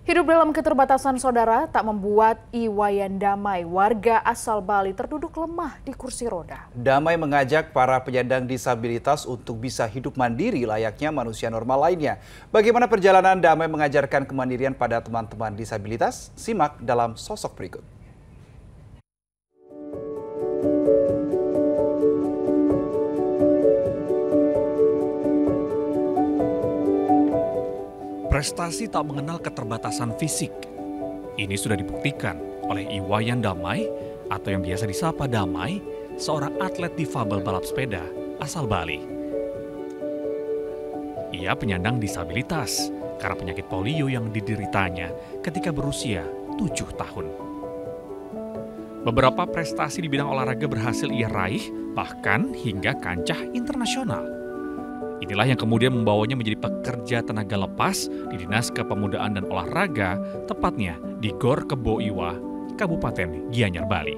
Hidup dalam keterbatasan saudara tak membuat Iwayan Damai, warga asal Bali, terduduk lemah di kursi roda. Damai mengajak para penyandang disabilitas untuk bisa hidup mandiri layaknya manusia normal lainnya. Bagaimana perjalanan Damai mengajarkan kemandirian pada teman-teman disabilitas? Simak dalam sosok berikut. Prestasi tak mengenal keterbatasan fisik. Ini sudah dibuktikan oleh Iwayan Damai atau yang biasa disapa Damai, seorang atlet difabel balap sepeda asal Bali. Ia penyandang disabilitas karena penyakit polio yang dideritanya ketika berusia 7 tahun. Beberapa prestasi di bidang olahraga berhasil ia raih, bahkan hingga kancah internasional. Inilah yang kemudian membawanya menjadi pekerja tenaga lepas di Dinas Kepemudaan dan Olahraga, tepatnya di Gor Kebo Iwa, Kabupaten Gianyar, Bali.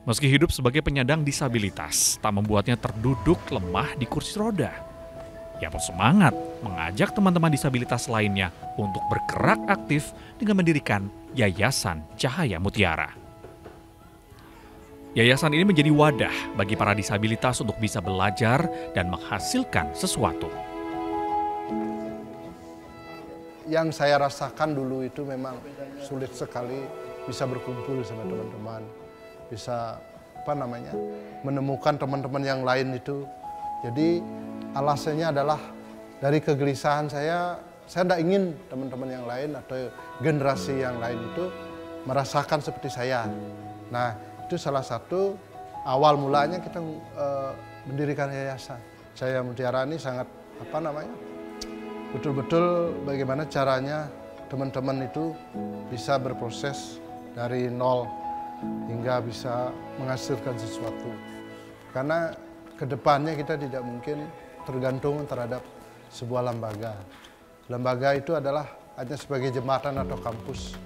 Meski hidup sebagai penyandang disabilitas, tak membuatnya terduduk lemah di kursi roda. Ia bersemangat mengajak teman-teman disabilitas lainnya untuk bergerak aktif dengan mendirikan Yayasan Cahaya Mutiara. Yayasan ini menjadi wadah bagi para disabilitas untuk bisa belajar dan menghasilkan sesuatu. Yang saya rasakan dulu itu memang sulit sekali bisa berkumpul sama teman-teman, bisa menemukan teman-teman yang lain itu. Jadi alasannya adalah dari kegelisahan saya tidak ingin teman-teman yang lain atau generasi yang lain itu merasakan seperti saya. Nah, itu salah satu awal mulanya kita mendirikan yayasan. Cahaya Mutiara ini sangat betul-betul bagaimana caranya teman-teman itu bisa berproses dari nol hingga bisa menghasilkan sesuatu. Karena kedepannya kita tidak mungkin tergantung terhadap sebuah lembaga. Lembaga itu adalah hanya sebagai jembatan atau kampus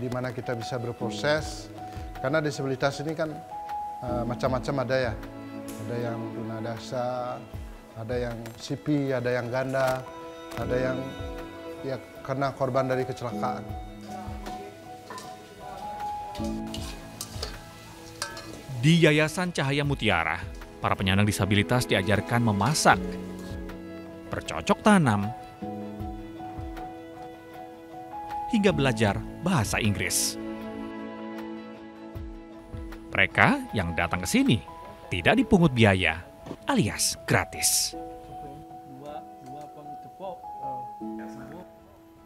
di mana kita bisa berproses. Karena disabilitas ini kan macam-macam ada ya. Ada yang tunadaksa, ada yang CP, ada yang ganda, ada yang ya karena korban dari kecelakaan. Di Yayasan Cahaya Mutiara, para penyandang disabilitas diajarkan memasak, bercocok tanam, hingga belajar bahasa Inggris. Mereka yang datang ke sini tidak dipungut biaya alias gratis.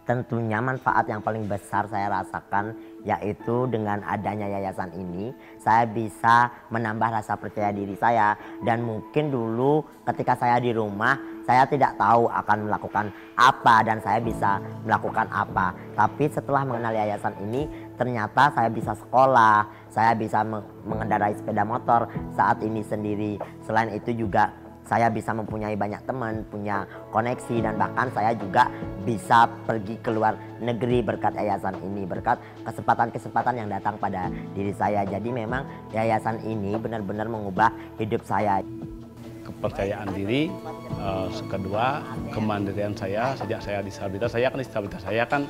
Tentunya manfaat yang paling besar saya rasakan yaitu dengan adanya yayasan ini saya bisa menambah rasa percaya diri saya, dan mungkin dulu ketika saya di rumah saya tidak tahu akan melakukan apa dan saya bisa melakukan apa, tapi setelah mengenal yayasan ini ternyata saya bisa sekolah, saya bisa mengendarai sepeda motor saat ini sendiri. Selain itu juga saya bisa mempunyai banyak teman, punya koneksi, dan bahkan saya juga bisa pergi ke luar negeri berkat yayasan ini, berkat kesempatan-kesempatan yang datang pada diri saya. Jadi memang yayasan ini benar-benar mengubah hidup saya. Kepercayaan diri, kedua kemandirian saya sejak saya disabilitas. Saya kan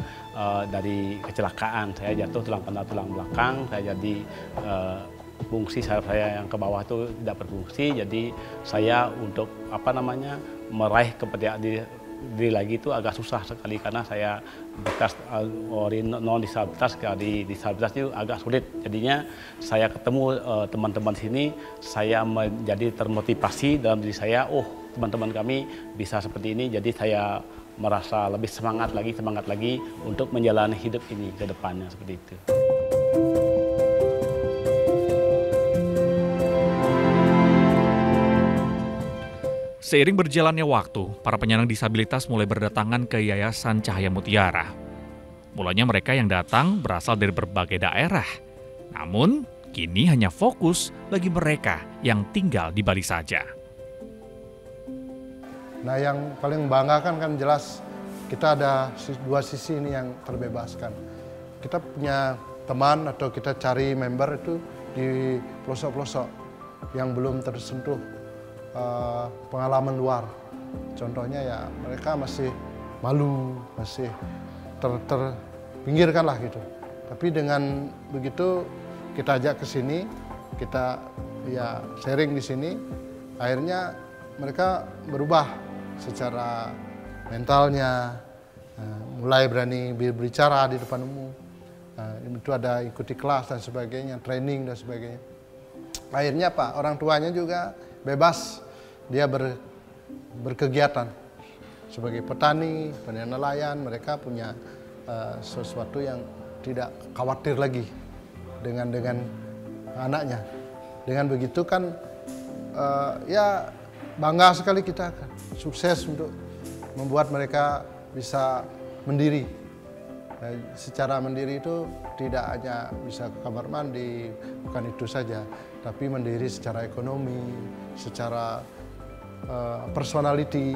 dari kecelakaan, saya jatuh tulang patah tulang belakang, saya jadi fungsi saya yang ke bawah itu tidak berfungsi, jadi saya untuk meraih kepercayaan diri lagi itu agak susah sekali karena saya bekas non disabilitas di disabilitas itu agak sulit. Jadinya saya ketemu teman-teman sini, saya menjadi termotivasi dalam diri saya, teman-teman kami bisa seperti ini, jadi saya merasa lebih semangat lagi untuk menjalani hidup ini ke depannya seperti itu. Seiring berjalannya waktu, para penyandang disabilitas mulai berdatangan ke Yayasan Cahaya Mutiara. Mulanya mereka yang datang berasal dari berbagai daerah. Namun, kini hanya fokus bagi mereka yang tinggal di Bali saja. Nah, yang paling membanggakan kan jelas kita ada dua sisi ini yang terbebaskan. kita punya teman atau kita cari member itu di pelosok-pelosok yang belum tersentuh pengalaman luar. Contohnya ya mereka masih malu, masih terpinggirkan lah gitu. Tapi dengan begitu kita ajak ke sini, kita ya sharing di sini, akhirnya mereka berubah secara mentalnya, mulai berani berbicara di depan umum. Itu ada ikuti kelas dan sebagainya, training dan sebagainya. Akhirnya Pak, orang tuanya juga bebas, dia berkegiatan sebagai petani, nelayan, mereka punya sesuatu yang tidak khawatir lagi dengan anaknya. Dengan begitu kan ya bangga sekali kita kan, sukses untuk membuat mereka bisa mandiri. Secara mandiri itu tidak hanya bisa ke kamar mandi, bukan itu saja, tapi mandiri secara ekonomi, secara personality.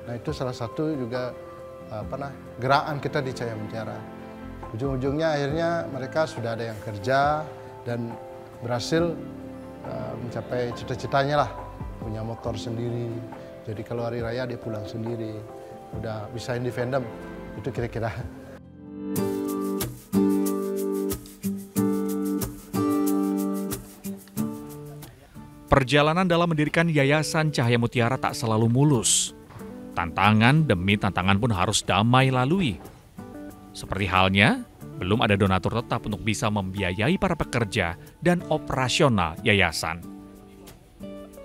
Nah itu salah satu juga gerakan kita di Cahaya Mutiara. Ujung-ujungnya akhirnya mereka sudah ada yang kerja dan berhasil mencapai cita-citanya lah, punya motor sendiri. Jadi kalau hari raya dia pulang sendiri, udah bisa independen, itu kira-kira. Perjalanan dalam mendirikan Yayasan Cahaya Mutiara tak selalu mulus. Tantangan demi tantangan pun harus damai lalui. Seperti halnya, belum ada donatur tetap untuk bisa membiayai para pekerja dan operasional yayasan.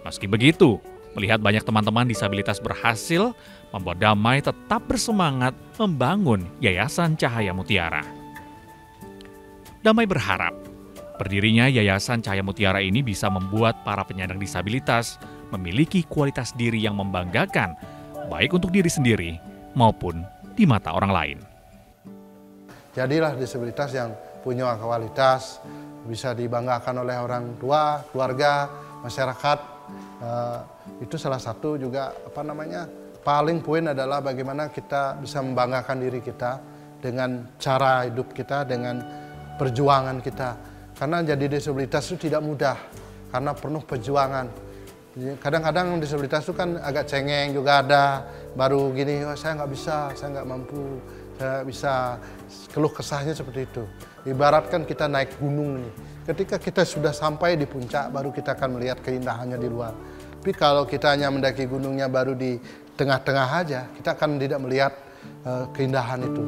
Meski begitu, melihat banyak teman-teman disabilitas berhasil, membuat Damai tetap bersemangat membangun Yayasan Cahaya Mutiara. Damai berharap, berdirinya Yayasan Cahaya Mutiara ini bisa membuat para penyandang disabilitas memiliki kualitas diri yang membanggakan, baik untuk diri sendiri maupun di mata orang lain. Jadilah disabilitas yang punya kualitas, bisa dibanggakan oleh orang tua, keluarga, masyarakat. Itu salah satu juga paling poin adalah bagaimana kita bisa membanggakan diri kita dengan cara hidup kita, dengan perjuangan kita. Karena jadi disabilitas itu tidak mudah, karena penuh perjuangan. Kadang-kadang disabilitas itu kan agak cengeng juga ada, baru gini, oh, saya nggak bisa, saya nggak mampu. Saya bisa keluh kesahnya seperti itu. Ibaratkan kita naik gunung nih. Ketika kita sudah sampai di puncak, baru kita akan melihat keindahannya di luar. Tapi kalau kita hanya mendaki gunungnya baru di tengah-tengah aja, kita akan tidak melihat keindahan itu.